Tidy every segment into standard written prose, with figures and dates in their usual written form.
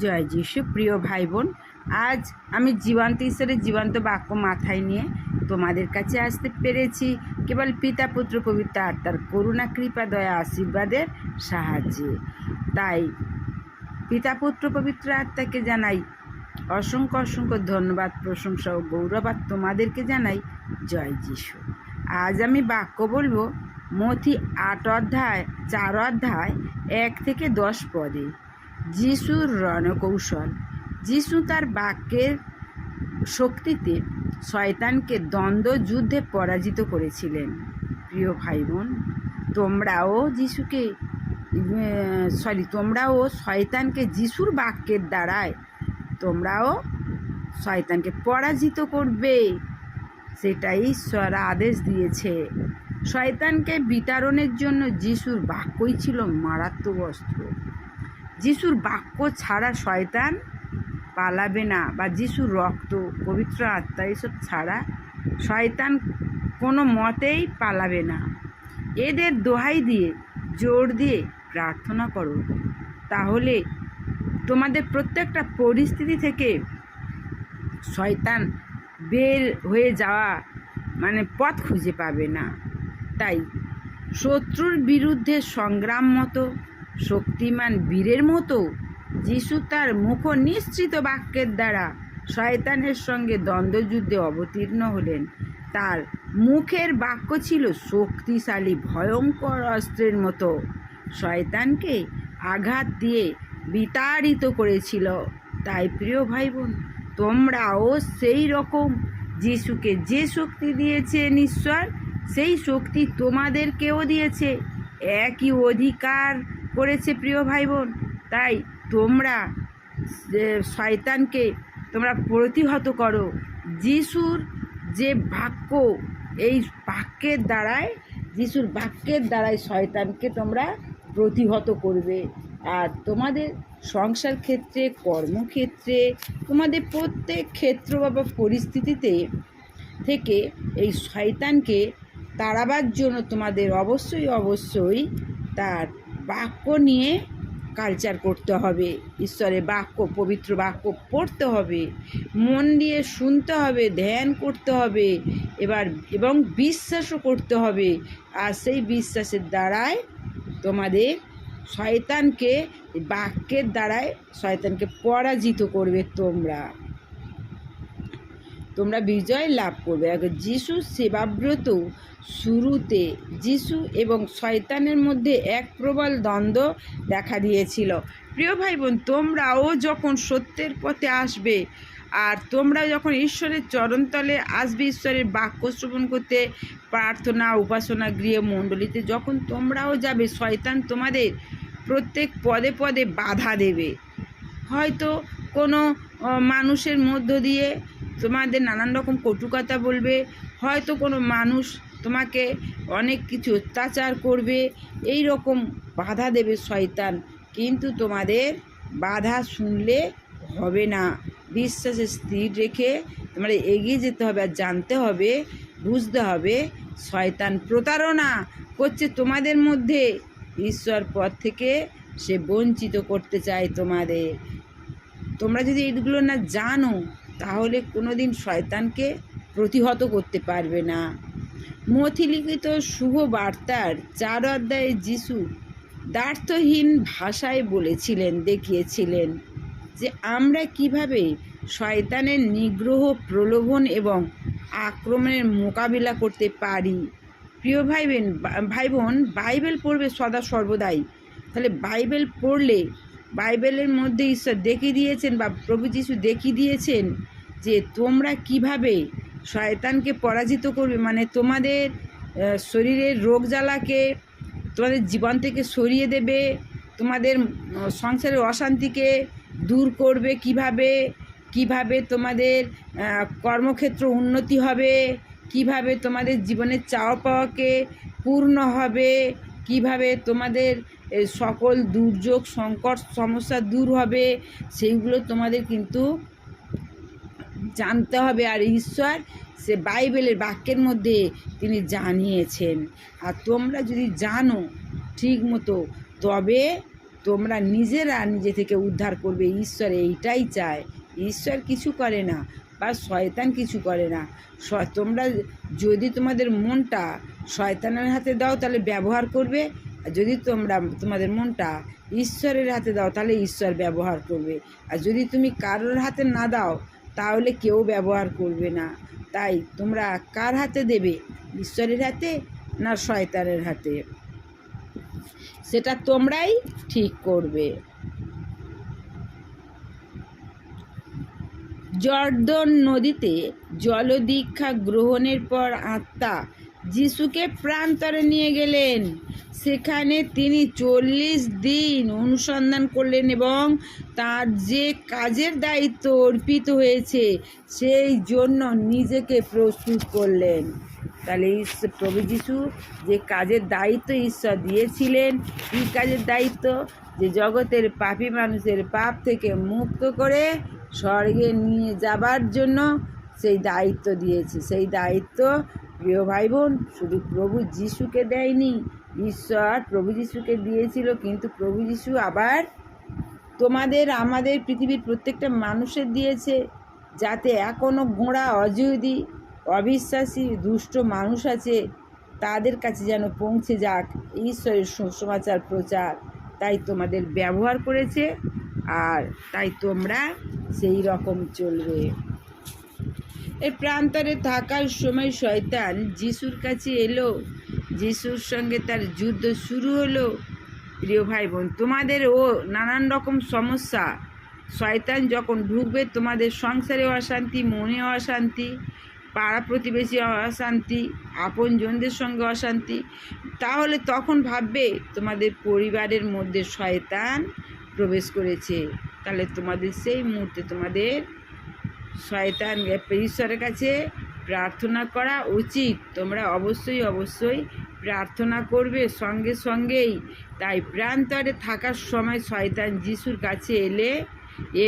জয় যিশু। প্রিয় ভাই বোন, আজ আমি জীবন্ত ঈশ্বরের জীবন্ত বাক্য মাথায় নিয়ে তোমাদের কাছে আসতে পেরেছি কেবল পিতা পুত্র পবিত্র আত্মার করুণা কৃপা দয়া আশীর্বাদের সাহায্যে। তাই পিতা পুত্র পবিত্র আত্মাকে জানাই অসংখ্য অসংখ্য ধন্যবাদ, প্রশংসা ও গৌরবাদ তোমাদেরকে জানাই। জয় যিশু। আজ আমি বাক্য বলবো মথি 8 অধ্যায় 4 অধ্যায় 1 থেকে 10 পদে। যিশুর রণকৌশল। যিশু তার বাক্যের শক্তিতে শয়তানকে দ্বন্দ্ব যুদ্ধে পরাজিত করেছিলেন। প্রিয় ভাই বোন, তোমরাও শয়তানকে যিশুর বাক্যের দ্বারায় তোমরাও শয়তানকে পরাজিত করবে, সেটাই ঈশ্বর আদেশ দিয়েছে। শয়তানকে বিতাড়নের জন্য যিশুর বাক্যই ছিল মারাত্মক অস্ত্র। যিশুর বাক্য ছাড়া শয়তান পালাবে না, বা যিশুর রক্ত, পবিত্র আত্মা এসব ছাড়া শয়তান কোনো মতেই পালাবে না। এদের দোহাই দিয়ে জোর দিয়ে প্রার্থনা করো, তাহলে তোমাদের প্রত্যেকটা পরিস্থিতি থেকে শয়তান বের হয়ে যাওয়া পথ খুঁজে পাবে না। তাই শত্রুর বিরুদ্ধে সংগ্রাম মতো শক্তিমান বীরের মতো যিশু তার মুখ নিশ্চিত বাক্যের দ্বারা শয়তানের সঙ্গে দ্বন্দ্বযুদ্ধে অবতীর্ণ হলেন। তার মুখের বাক্য ছিল শক্তিশালী ভয়ঙ্কর অস্ত্রের মতো, শয়তানকে আঘাত দিয়ে বিতাড়িত করেছিল। তাই প্রিয় ভাই বোন, তোমরাও সেই রকম যিশুকে যে শক্তি দিয়েছেন ঈশ্বর, সেই শক্তি তোমাদেরকেও দিয়েছে, একই অধিকার করেছে। প্রিয় ভাই বোন, তাই তোমরা শয়তানকে প্রতিহত করো। যিশুর যে বাক্য, এই বাক্যের দ্বারাই, যিশুর বাক্যের দ্বারাই শয়তানকে তোমরা প্রতিহত করবে। আর তোমাদের সংসার ক্ষেত্রে, কর্মক্ষেত্রে, তোমাদের প্রত্যেক ক্ষেত্র বা পরিস্থিতিতে থেকে এই শয়তানকে তাড়াবার জন্য তোমাদের অবশ্যই তার বাক্য নিয়ে কালচার করতে হবে। ঈশ্বরের বাক্য, পবিত্র বাক্য পড়তে হবে, মন দিয়ে শুনতে হবে, ধ্যান করতে হবে, এবং বিশ্বাসও করতে হবে। আর সেই বিশ্বাসের দ্বারাই তোমাদের শয়তানকে, বাক্যের দ্বারাই শয়তানকে পরাজিত করবে। তোমরা বিজয় লাভ করবে। যিশুর সেবাব্রত শুরুতে যিশু এবং শয়তানের মধ্যে এক প্রবল দ্বন্দ্ব দেখা দিয়েছিল। প্রিয় ভাই বোন, তোমরাও যখন সত্যের পথে আসবে, আর তোমরা যখন ঈশ্বরের চরণতলে আসবে, ঈশ্বরের বাক্য শ্রবণ করতে, প্রার্থনা উপাসনা গৃহ মণ্ডলীতে যখন তোমরাও যাবে, শয়তান তোমাদের প্রত্যেক পদে পদে বাধা দেবে। হয়তো কোনো মানুষের মধ্য দিয়ে তোমাদের নানান রকম কটু কথা বলবে, হয়তো কোনো মানুষ তোমাকে অনেক কিছু অত্যাচার করবে, এই রকম বাধা দেবে শয়তান। কিন্তু তোমাদের বাধা শুনলে হবে না, বিশ্বাসে স্থির রেখে তোমরা এগিয়ে যেতে হবে। আর জানতে হবে, বুঝতে হবে, শয়তান প্রতারণা করছে তোমাদের মধ্যে, ঈশ্বর পথ থেকে সে বঞ্চিত করতে চায় তোমাদের। তোমরা যদি এইগুলো না জানো, তাহলে কোনো দিন শয়তানকে প্রতিহত করতে পারবে না। মথি লিখিত শুভ বার্তার 4 অধ্যায়ে যিশু দ্ব্যর্থহীন ভাষায় দেখিয়েছিলেন যে আমরা কিভাবে শয়তানের নিগ্রহ, প্রলোভন এবং আক্রমণের মোকাবিলা করতে পারি। প্রিয় ভাই বোন, বাইবেল পড়বে সদা সর্বদাই। তাহলে বাইবেল পড়লে বাইবেলের মধ্যে ঈশ্বর দেখিয়ে দিয়েছেন, বা প্রভু যিশু দেখিয়ে দিয়েছেন যে তোমরা কিভাবে শয়তানকে পরাজিত করবে। তোমাদের শরীরের রোগ জ্বালাকে তোমাদের জীবন থেকে সরিয়ে দেবে, তোমাদের সংসারের অশান্তিকে দূর করবে, কিভাবে তোমাদের কর্মক্ষেত্র উন্নতি হবে, কিভাবে তোমাদের জীবনের চাওয়া পাওয়াকে পূর্ণ হবে, কিভাবে তোমাদের সকল দুর্যোগ সংকট সমস্যা দূর হবে, সেইগুলো তোমাদের কিন্তু জানতে হবে। আর ঈশ্বর সে বাইবেলের বাক্যের মধ্যে তিনি জানিয়েছেন। আর তোমরা যদি জানো ঠিক মতো, তবে তোমরা নিজেরা নিজে থেকে উদ্ধার করবে। ঈশ্বর এইটাই চায়। ঈশ্বর কিছু করে না বা শয়তান কিছু করে না। তোমরা যদি তোমাদের মনটা শয়তানের হাতে দাও তাহলে ব্যবহার করবে, আর যদি তোমরা তোমাদের মনটা ঈশ্বরের হাতে দাও তাহলে ঈশ্বর ব্যবহার করবে। আর যদি তুমি কারোর হাতে না দাও তাহলে কেউ ব্যবহার করবে না। তাই তোমরা কার হাতে দেবে? ঈশ্বরের হাতে না শয়তানের হাতে? সেটা তোমরাই ঠিক করবে। জর্দন নদীতে জলদীক্ষা গ্রহণের পর আত্মা যিশুকে প্রান্তরে নিয়ে গেলেন। সেখানে তিনি 40 দিন অনুসন্ধান করলেন এবং তার যে কাজের দায়িত্ব অর্পিত হয়েছে সেই জন্য নিজেকে প্রস্তুত করলেন। তাহলে প্রভু যিশু যে কাজের দায়িত্ব ঈশ্বর দিয়েছিলেন, কী কাজের দায়িত্ব? যে জগতের পাপী মানুষের পাপ থেকে মুক্ত করে স্বর্গে নিয়ে যাবার জন্য সেই দায়িত্ব দিয়েছে। সেই দায়িত্ব প্রিয় ভাই বোন শুধু প্রভু যিশুকে দেয়নি, ঈশ্বর প্রভু যিশুকে দিয়েছিল, কিন্তু প্রভু যিশু আবার তোমাদের আমাদের পৃথিবীর প্রত্যেকটা মানুষের দিয়েছে, যাতে এখনও গোঁড়া অযুদি অবিশ্বাসী দুষ্ট মানুষ আছে তাদের কাছে যেন পৌঁছে যাক ঈশ্বরের সুসমাচার প্রচার। তাই তোমাদের ব্যবহার করেছে, আর তাই তোমরা সেই রকম চলবে। এই প্রান্তরে থাকার সময় শয়তান যিশুর কাছে এলো, যিশুর সঙ্গে তার যুদ্ধ শুরু হলো। প্রিয় ভাই বোন, তোমাদেরও নানান রকম সমস্যা শয়তান যখন ঢুকবে, তোমাদের সংসারে অশান্তি, মনে অশান্তি, পাড়া প্রতিবেশী অশান্তি, আপনজনদের সঙ্গে অশান্তি, তাহলে তখন ভাববে তোমাদের পরিবারের মধ্যে শয়তান প্রবেশ করেছে। তাহলে তোমাদের সেই মুহূর্তে তোমাদের শয়তান ঈশ্বরের কাছে প্রার্থনা করা উচিত। তোমরা অবশ্যই প্রার্থনা করবে সঙ্গে সঙ্গেই। তাই প্রান্তরে থাকার সময় শয়তান যিশুর কাছে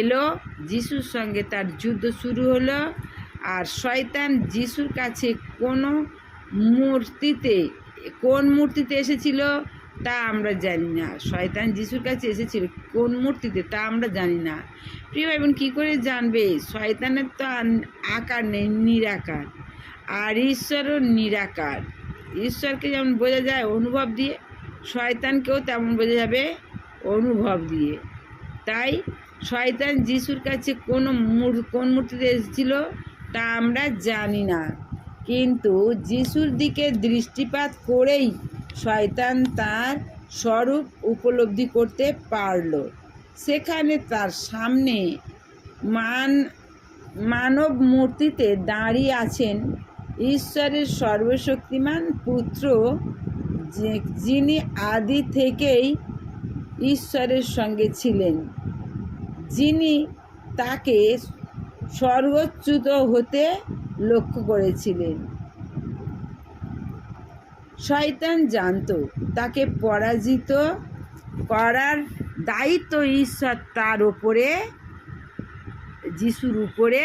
এলো, যিশুর সঙ্গে তার যুদ্ধ শুরু হলো। আর শয়তান যিশুর কাছে কোন মূর্তিতে এসেছিল তা আমরা জানি না। শয়তান যিশুর কাছে এসেছিল কোন মূর্তিতে তা আমরা জানি না। প্রিয় ভাই বোন, কী করে জানবে? শয়তানের তো আকার নেই, নিরাকার, আর ঈশ্বরও নিরাকার। ঈশ্বরকে যেমন বোঝা যায় অনুভব দিয়ে, শয়তানকেও তেমন বোঝা যাবে অনুভব দিয়ে। তাই শয়তান যিশুর কাছে কোন মূর্তিতে এসেছিল তা আমরা জানি না, কিন্তু যিশুর দিকে দৃষ্টিপাত করেই শয়তান তার স্বরূপ উপলব্ধি করতে পারল। সেখানে তার সামনে মানব মূর্তিতে দাঁড়িয়ে আছেন ঈশ্বরের সর্বশক্তিমান পুত্র, যিনি আদি থেকেই ঈশ্বরের সঙ্গে ছিলেন, যিনি তাকে স্বর্গচ্যুত হতে লক্ষ্য করেছিলেন। শয়তান জানত তাকে পরাজিত করার দায়িত্ব ঈশ্বর তার উপরে, যিশুর উপরে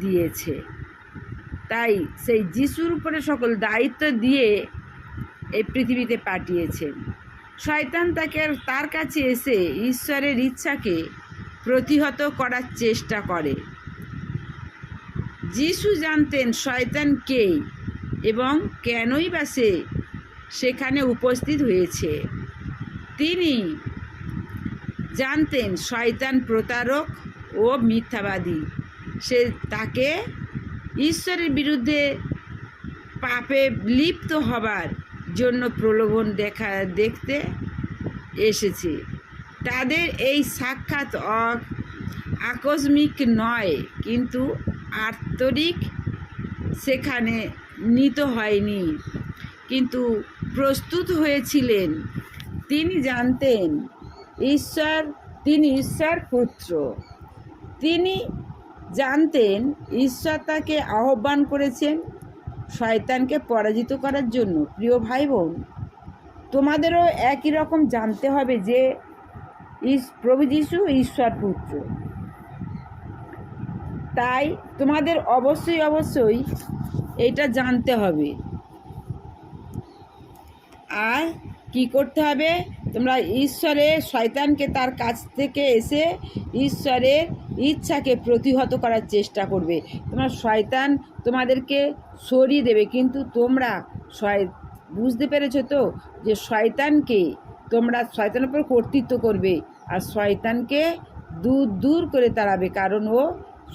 দিয়েছে। তাই সেই যিশুর উপরে সকল দায়িত্ব দিয়ে এই পৃথিবীতে পাঠিয়েছেন। শয়তান তার কাছে এসে ঈশ্বরের ইচ্ছাকে প্রতিহত করার চেষ্টা করে। যিশু জানতেন শয়তান কে এবং কেনই বা সেখানে উপস্থিত হয়েছে। তিনি জানতেন শয়তান প্রতারক ও মিথ্যাবাদী। সে তাকে ঈশ্বরের বিরুদ্ধে পাপে লিপ্ত হবার জন্য প্রলোভন দেখতে এসেছে। তাদের এই সাক্ষাৎ আকস্মিক নয়, কিন্তু আন্তরিক। সেখানে নিত হয়নি, কিন্তু প্রস্তুত হয়েছিলেন। তিনি জানতেন তিনি ঈশ্বর পুত্র। তিনি জানতেন ঈশ্বর তাকে আহ্বান করেছেন শয়তানকে পরাজিত করার জন্য। প্রিয় ভাই বোন, তোমাদেরও একই রকম জানতে হবে যে প্রভু যিশু ঈশ্বর পুত্র। তাই তোমাদের অবশ্যই এটা জানতে হবে। আর কি করতে হবে? তোমরা ঈশ্বরের শয়তানকে তার কাছ থেকে এসে ঈশ্বরের ইচ্ছাকে প্রতিহত করার চেষ্টা করবে। তোমরা শয়তান তোমাদেরকে সরিয়ে দেবে, কিন্তু তোমরা বুঝতে পেরেছো তো যে শয়তানকে তোমরা শয়তানের উপর কর্তৃত্ব করবে আর শয়তানকে দূর দূর করে তাড়াবে, কারণ ও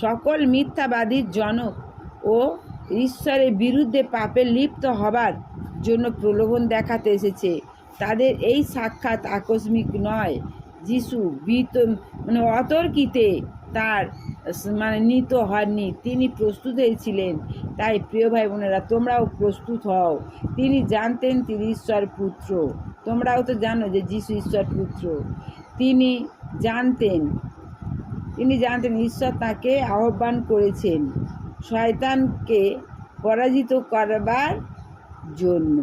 সকল মিথ্যাবাদীর জনক ও ঈশ্বরের বিরুদ্ধে পাপে লিপ্ত হবার জন্য প্রলোভন দেখাতে এসেছে। তাদের এই সাক্ষাৎ আকস্মিক নয়। যিশু অতর্কিতে তার নিত হননি, তিনি প্রস্তুত হয়েছিলেন। তাই প্রিয় ভাই বোনেরা, তোমরাও প্রস্তুত হও। তিনি জানতেন তিনি ঈশ্বর পুত্র। তোমরাও তো জানো যে যিশু ঈশ্বর পুত্র। তিনি জানতেন ঈশ্বর তাকে আহ্বান করেছেন শয়তানকে পরাজিত করবার জন্য।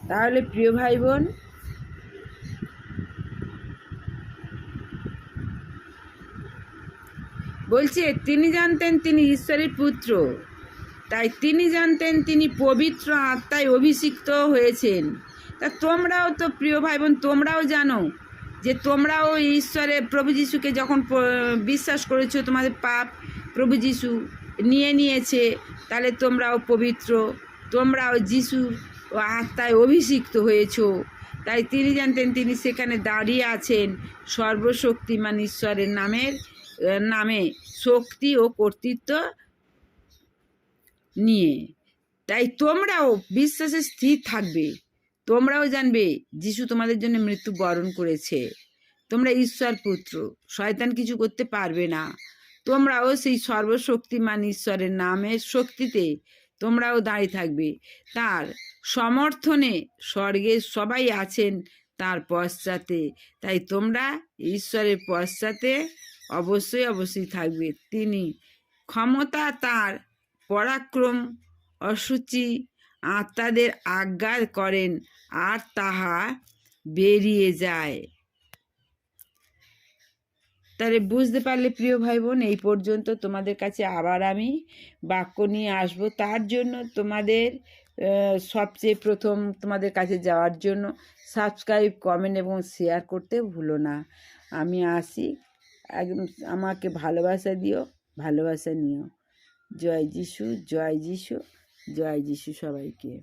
তাহলে প্রিয় ভাই বোন, বলছে তিনি জানতেন তিনি ঈশ্বরের পুত্র, তাই তিনি জানতেন তিনি পবিত্র আত্মায় অভিষিক্ত হয়েছেন। তা তোমরাও তো প্রিয় ভাই বোন, তোমরাও জানো যে তোমরাও ঈশ্বরের প্রভু যিশুকে যখন বিশ্বাস করেছো, তোমাদের পাপ প্রভু যিশু নিয়ে নিয়েছে, তাহলে তোমরাও পবিত্র, তোমরাও যিশুর আত্মায় অভিষিক্ত হয়েছো। তাই তিনি জানতেন তিনি সেখানে দাঁড়িয়ে আছেন সর্বশক্তিমান ঈশ্বরের নামে শক্তি ও কর্তৃত্ব নিয়ে। তাই তোমরাও বিশ্বাসে স্থির থাকবে। তোমরাও জানবে যিশু তোমাদের জন্য মৃত্যু বরণ করেছে। তোমরা ঈশ্বর পুত্র, শয়তান কিছু করতে পারবে না। তোমরাও সেই সর্বশক্তিমান ঈশ্বরের নামের শক্তিতে তোমরাও দাঁড়িয়ে থাকবে। তার সমর্থনে স্বর্গে সবাই আছেন তার পশ্চাতে। তাই তোমরা ঈশ্বরের পশ্চাতে অবশ্যই থাকবে। তিনি ক্ষমতা, তার পরাক্রম অসুচি আত্মাদের আজ্ঞা করেন আর তাহা বেরিয়ে যায়। তাহলে বুঝতে পারলে প্রিয় ভাই বোন, এই পর্যন্ত। তোমাদের কাছে আবার আমি বাক্য নিয়ে আসবো। তার জন্য তোমাদের সবচেয়ে প্রথম তোমাদের কাছে যাওয়ার জন্য সাবস্ক্রাইব, কমেন্ট এবং শেয়ার করতে ভুলো না। আমি আসি, একদম আমাকে ভালোবাসা দিও, ভালোবাসা নিও। জয় যিশু, জয় যিশু, জয় যিশু সবাইকে।